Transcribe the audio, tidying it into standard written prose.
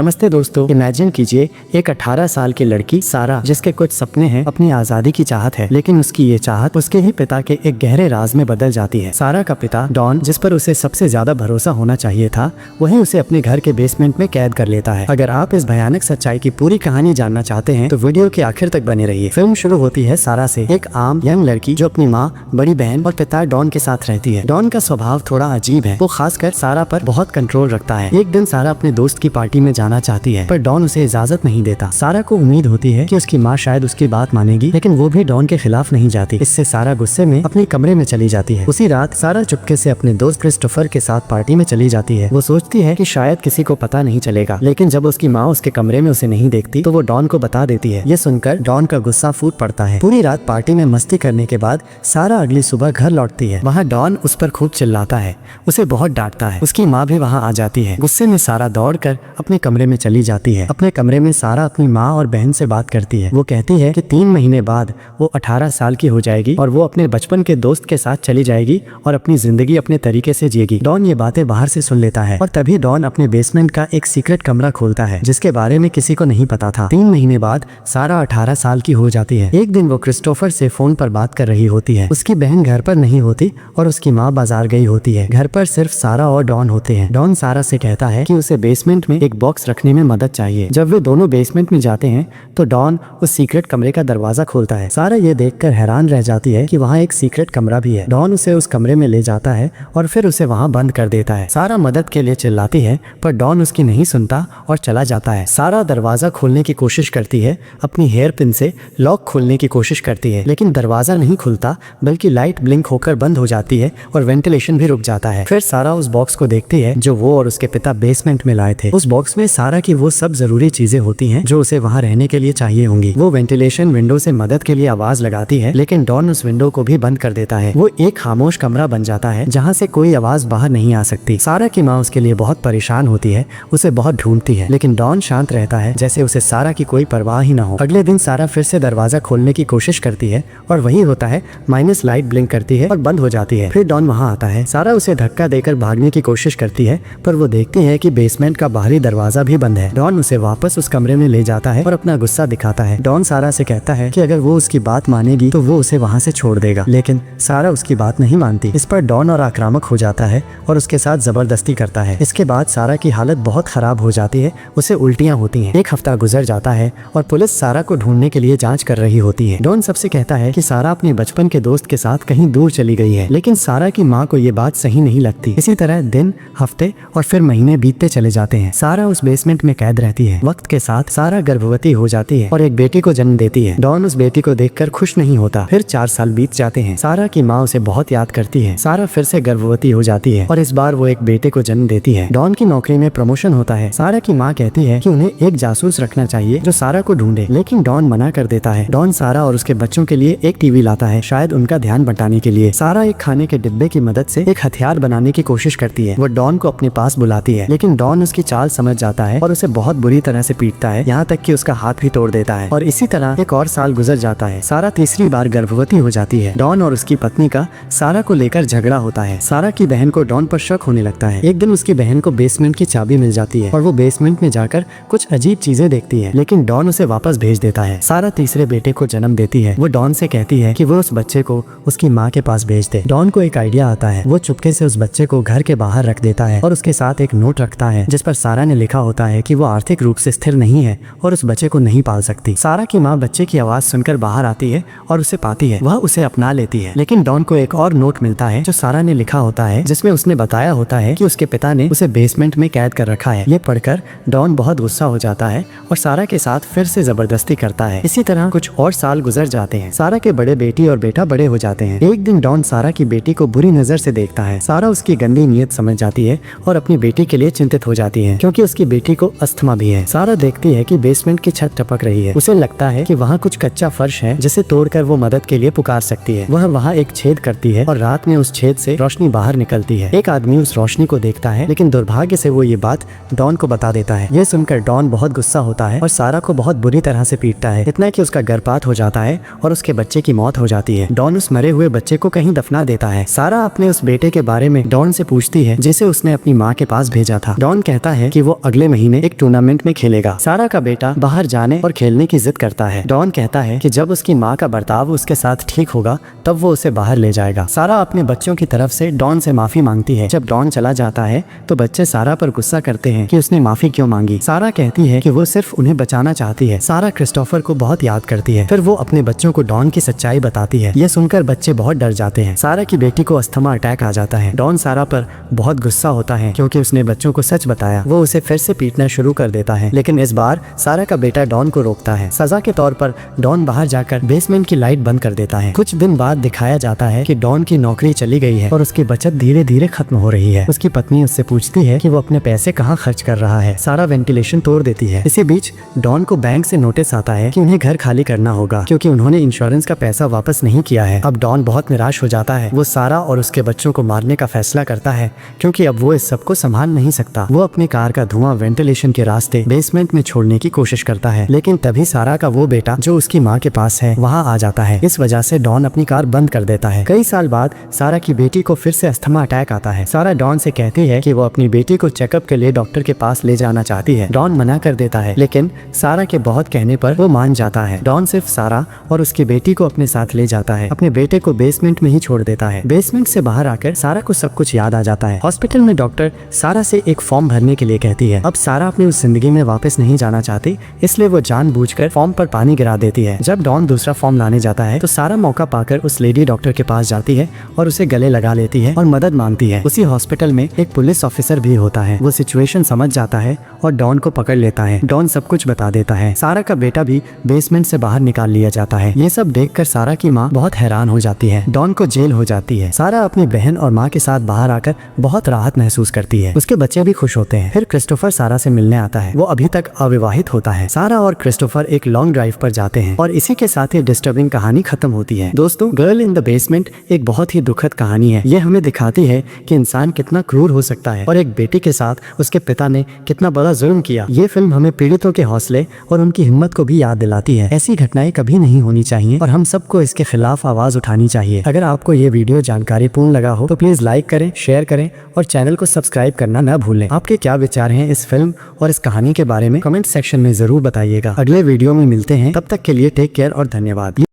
नमस्ते दोस्तों, इमेजिन कीजिए एक 18 साल की लड़की सारा, जिसके कुछ सपने हैं, अपनी आज़ादी की चाहत है, लेकिन उसकी ये चाहत उसके ही पिता के एक गहरे राज में बदल जाती है। सारा का पिता डॉन, जिस पर उसे सबसे ज्यादा भरोसा होना चाहिए था, वही उसे अपने घर के बेसमेंट में कैद कर लेता है। अगर आप इस भयानक सच्चाई की पूरी कहानी जानना चाहते हैं तो वीडियो के आखिर तक बने रहिए। फिल्म शुरू होती है सारा से, एक आम यंग लड़की जो अपनी माँ, बड़ी बहन और पिता डॉन के साथ रहती है। डॉन का स्वभाव थोड़ा अजीब है, वो खासकर सारा पर बहुत कंट्रोल रखता है। एक दिन सारा अपने दोस्त की पार्टी में जाना चाहती है, पर डॉन उसे इजाजत नहीं देता। सारा को उम्मीद होती है कि उसकी माँ शायद उसकी बात मानेगी, लेकिन वो भी डॉन के खिलाफ नहीं जाती। इससे सारा गुस्से में अपने कमरे में चली जाती है। उसी रात सारा चुपके से अपने दोस्त क्रिस्टोफर के साथ पार्टी में चली जाती है। वो सोचती है कि शायद किसी को पता नहीं चलेगा, लेकिन जब उसकी माँ उसके कमरे में उसे नहीं देखती तो वो डॉन को बता देती है। ये सुनकर डॉन का गुस्सा फूट पड़ता है। पूरी रात पार्टी में मस्ती करने के बाद सारा अगली सुबह घर लौटती है। वहाँ डॉन उस पर खूब चिल्लाता है, उसे बहुत डांटता है। उसकी माँ भी वहाँ आ जाती है। गुस्से में सारा दौड़कर अपने कमरे में चली जाती है। अपने कमरे में सारा अपनी माँ और बहन से बात करती है। वो कहती है कि 3 महीने बाद वो 18 साल की हो जाएगी और वो अपने बचपन के दोस्त के साथ चली जाएगी और अपनी जिंदगी अपने तरीके से जिएगी। डॉन ये बातें बाहर से सुन लेता है और तभी डॉन अपने बेसमेंट का एक सीक्रेट कमरा खोलता है, जिसके बारे में किसी को नहीं पता था। 3 महीने बाद सारा 18 साल की हो जाती है। एक दिन वो क्रिस्टोफर से फोन पर बात कर रही होती है। उसकी बहन घर पर नहीं होती और उसकी माँ बाजार गई होती है। घर पर सिर्फ सारा और डॉन होते हैं। डॉन सारा से कहता है कि उसे बेसमेंट में एक बॉक्स रखने में मदद चाहिए। जब वे दोनों बेसमेंट में जाते हैं तो डॉन उस सीक्रेट कमरे का दरवाजा खोलता है। सारा ये देखकर हैरान रह जाती है कि वहाँ एक सीक्रेट कमरा भी है। डॉन उसे उस कमरे में ले जाता है और फिर उसे वहाँ बंद कर देता है। सारा मदद के लिए चिल्लाती है, पर डॉन उसकी नहीं सुनता और चला जाता है। सारा दरवाजा खोलने की कोशिश करती है, अपनी हेयर पिन से लॉक खोलने की कोशिश करती है, लेकिन दरवाजा नहीं खुलता, बल्कि लाइट ब्लिंक होकर बंद हो जाती है और वेंटिलेशन भी रुक जाता है। फिर सारा उस बॉक्स को देखती है जो वो और उसके पिता बेसमेंट में लाए थे। उस बॉक्स में सारा की वो सब जरूरी चीजें होती हैं जो उसे वहाँ रहने के लिए चाहिए होंगी। वो वेंटिलेशन विंडो से मदद के लिए आवाज लगाती है, लेकिन डॉन उस विंडो को भी बंद कर देता है। वो एक खामोश कमरा बन जाता है जहाँ से कोई आवाज बाहर नहीं आ सकती। सारा की माँ उसके लिए बहुत परेशान होती है, उसे बहुत ढूंढती है, लेकिन डॉन शांत रहता है, जैसे उसे सारा की कोई परवाह ही ना हो। अगले दिन सारा फिर से दरवाजा खोलने की कोशिश करती है और वही होता है, माइनस लाइट ब्लिंक करती है और बंद हो जाती है। फिर डॉन वहाँ आता है। सारा उसे धक्का देकर भागने की कोशिश करती है, पर वो देखती है कि बेसमेंट का बाहरी दरवाजा भी बंद है। डॉन उसे वापस उस कमरे में ले जाता है और अपना गुस्सा दिखाता है। डॉन सारा से कहता है कि अगर वो उसकी बात मानेगी तो वो उसे वहाँ से छोड़ देगा, लेकिन सारा उसकी बात नहीं मानती। इस पर डॉन और आक्रामक हो जाता है और उसके साथ जबरदस्ती करता है। इसके बाद सारा की हालत बहुत खराब हो जाती है, उसे उल्टियाँ होती हैं। 1 हफ्ता गुजर जाता है और पुलिस सारा को ढूंढने के लिए जांच कर रही होती है। डॉन सबसे कहता है कि सारा अपने बचपन के दोस्त के साथ कहीं दूर चली गई है, लेकिन सारा की माँ को ये बात सही नहीं लगती। इसी तरह दिन, हफ्ते और फिर महीने बीतते चले जाते हैं। सारा उस बेसमेंट में कैद रहती है। वक्त के साथ सारा गर्भवती हो जाती है और एक बेटी को जन्म देती है। डॉन उस बेटी को देखकर खुश नहीं होता। फिर 4 साल बीत जाते हैं। सारा की माँ उसे बहुत याद करती है। सारा फिर से गर्भवती हो जाती है और इस बार वो एक बेटे को जन्म देती है। डॉन की नौकरी में प्रमोशन होता है। सारा की माँ कहती है कि उन्हें एक जासूस रखना चाहिए जो सारा को ढूंढे, लेकिन डॉन मना कर देता है। डॉन सारा और उसके बच्चों के लिए एक टीवी लाता है, शायद उनका ध्यान बटाने के लिए। सारा एक खाने के डिब्बे की मदद से एक हथियार बनाने की कोशिश करती है। वो डॉन को अपने पास बुलाती है, लेकिन डॉन उसकी चाल समझ जाता है और उसे बहुत बुरी तरह से पीटता है, यहाँ तक कि उसका हाथ भी तोड़ देता है। और इसी तरह एक और साल गुजर जाता है। सारा तीसरी बार गर्भवती हो जाती है। डॉन और उसकी पत्नी का सारा को लेकर झगड़ा होता है। सारा की बहन को डॉन पर शक होने लगता है। एक दिन उसकी बहन को बेसमेंट की चाबी मिल जाती है और वो बेसमेंट में जाकर कुछ अजीब चीजें देखती है, लेकिन डॉन उसे वापस भेज देता है। सारा तीसरे बेटे को जन्म देती है। वो डॉन से कहती है कि वो उस बच्चे को उसकी माँ के पास भेज दे। डॉन को एक आइडिया आता है। वो चुपके से उस बच्चे को घर के बाहर रख देता है और उसके साथ एक नोट रखता है जिस पर सारा ने लिखा होता है कि वो आर्थिक रूप से स्थिर नहीं है और उस बच्चे को नहीं पाल सकती। सारा की माँ बच्चे की आवाज सुनकर बाहर आती है और उसे पाती है। वह उसे अपना लेती है, लेकिन डॉन को एक और नोट मिलता है जो सारा ने लिखा होता है, जिसमें उसने बताया होता है कि उसके पिता ने उसे बेसमेंट में कैद कर रखा है। ये पढ़कर डॉन बहुत गुस्सा हो जाता है और सारा के साथ फिर से जबरदस्ती करता है। इसी तरह कुछ और साल गुजर जाते हैं। सारा के बड़े बेटी और बेटा बड़े हो जाते हैं। एक दिन डॉन सारा की बेटी को बुरी नजर से देखता है। सारा उसकी गंदी नीयत समझ जाती है और अपनी बेटी के लिए चिंतित हो जाती है, क्योंकि उसकी बेटी को अस्थमा भी है। सारा देखती है कि बेसमेंट की छत टपक रही है। उसे लगता है कि वहाँ कुछ कच्चा फर्श है जिसे तोड़कर वो मदद के लिए पुकार सकती है। वह वहाँ एक छेद करती है और रात में उस छेद से रोशनी बाहर निकलती है। एक आदमी उस रोशनी को देखता है, लेकिन दुर्भाग्य से वो ये बात डॉन को बता देता है। ये सुनकर डॉन बहुत गुस्सा होता है और सारा को बहुत बुरी तरह से पीटता है, इतना कि उसका गर्भपात हो जाता है और उसके बच्चे की मौत हो जाती है। डॉन उस मरे हुए बच्चे को कहीं दफना देता है। सारा अपने उस बेटे के बारे में डॉन से पूछती है जिसे उसने अपनी माँ के पास भेजा था। डॉन कहता है कि वो अगले महीने एक टूर्नामेंट में खेलेगा। सारा का बेटा बाहर जाने और खेलने की जिद करता है। डॉन कहता है कि जब उसकी माँ का बर्ताव उसके साथ ठीक होगा तब वो उसे बाहर ले जाएगा। सारा अपने बच्चों की तरफ से डॉन से माफी मांगती है। जब डॉन चला जाता है तो बच्चे सारा पर गुस्सा करते हैं कि उसने माफी क्यों मांगी। सारा कहती है कि वो सिर्फ उन्हें बचाना चाहती है। सारा क्रिस्टोफर को बहुत याद करती है। फिर वो अपने बच्चों को डॉन की सच्चाई बताती है। यह सुनकर बच्चे बहुत डर जाते हैं। सारा की बेटी को अस्थमा अटैक आ जाता है। डॉन सारा पर बहुत गुस्सा होता है क्योंकि उसने बच्चों को सच बताया। वो उसे फिर से पीटना शुरू कर देता है, लेकिन इस बार सारा का बेटा डॉन को रोकता है। सजा के तौर पर डॉन बाहर जाकर बेसमेंट की लाइट बंद कर देता है। कुछ दिन बाद दिखाया जाता है कि डॉन की नौकरी चली गई है और उसकी बचत धीरे धीरे खत्म हो रही है। उसकी पत्नी उससे पूछती है कि वो अपने पैसे कहाँ खर्च कर रहा है। सारा वेंटिलेशन तोड़ देती है। इसी बीच डॉन को बैंक से नोटिस आता है कि उन्हें घर खाली करना होगा क्योंकि उन्होंने इंश्योरेंस का पैसा वापस नहीं किया है। अब डॉन बहुत निराश हो जाता है। वो सारा और उसके बच्चों को मारने का फैसला करता है क्योंकि अब वो इस सब को संभाल नहीं सकता। वो अपनी कार का धुआं वेंटिलेशन के रास्ते बेसमेंट में छोड़ने की कोशिश करता है, लेकिन तभी सारा का वो बेटा जो उसकी माँ के पास है वहाँ आ जाता है। इस वजह से डॉन अपनी कार बंद कर देता है। कई साल बाद सारा की बेटी को फिर से अस्थमा अटैक आता है। सारा डॉन से कहती है कि वो अपनी बेटी को चेकअप के लिए डॉक्टर के पास ले जाना चाहती है। डॉन मना कर देता है, लेकिन सारा के बहुत कहने पर वो मान जाता है। डॉन सिर्फ सारा और उसकी बेटी को अपने साथ ले जाता है। अपने बेटे को बेसमेंट में ही छोड़ देता है। बेसमेंट से बाहर आकर सारा को सब कुछ याद आ जाता है। हॉस्पिटल में डॉक्टर सारा से एक फॉर्म भरने के लिए कहती है। अब सारा अपनी उस जिंदगी में वापस नहीं जाना चाहती, इसलिए वो जानबूझकर फॉर्म पर पानी गिरा देती है। जब डॉन दूसरा फॉर्म लाने जाता है तो सारा मौका पाकर उस लेडी डॉक्टर के पास जाती है और उसे गले लगा लेती है और मदद मांगती है। उसी हॉस्पिटल में एक पुलिस ऑफिसर भी होता है। वो सिचुएशन समझ जाता है और डॉन को पकड़ लेता है। डॉन सब कुछ बता देता है। सारा का बेटा भी बेसमेंट से बाहर निकाल लिया जाता है। ये सब देखकर सारा की माँ बहुत हैरान हो जाती है। डॉन को जेल हो जाती है। सारा अपनी बहन और माँ के साथ बाहर आकर बहुत राहत महसूस करती है। उसके बच्चे भी खुश होते हैं। फिर क्रिस्टोफर सारा से मिलने आता है। वो अभी तक अविवाहित होता है। सारा और क्रिस्टोफर एक लॉन्ग ड्राइव पर जाते हैं और इसी के साथ ही डिस्टर्बिंग कहानी खत्म होती है। दोस्तों, गर्ल इन द बेसमेंट एक बहुत ही दुखद कहानी है। ये हमें दिखाती है कि इंसान कितना क्रूर हो सकता है और एक बेटी के साथ उसके पिता ने कितना बड़ा जुल्म किया। ये फिल्म हमें पीड़ितों के हौसले और उनकी हिम्मत को भी याद दिलाती है। ऐसी घटनाएं कभी नहीं होनी चाहिए और हम सबको इसके खिलाफ आवाज उठानी चाहिए। अगर आपको ये वीडियो जानकारी पूर्ण लगा हो तो प्लीज लाइक करें, शेयर करें और चैनल को सब्सक्राइब करना न भूलें। आपके क्या विचार हैं इस फिल्म और इस कहानी के बारे में कमेंट सेक्शन में जरूर बताइएगा। अगले वीडियो में मिलते हैं, तब तक के लिए टेक केयर और धन्यवाद।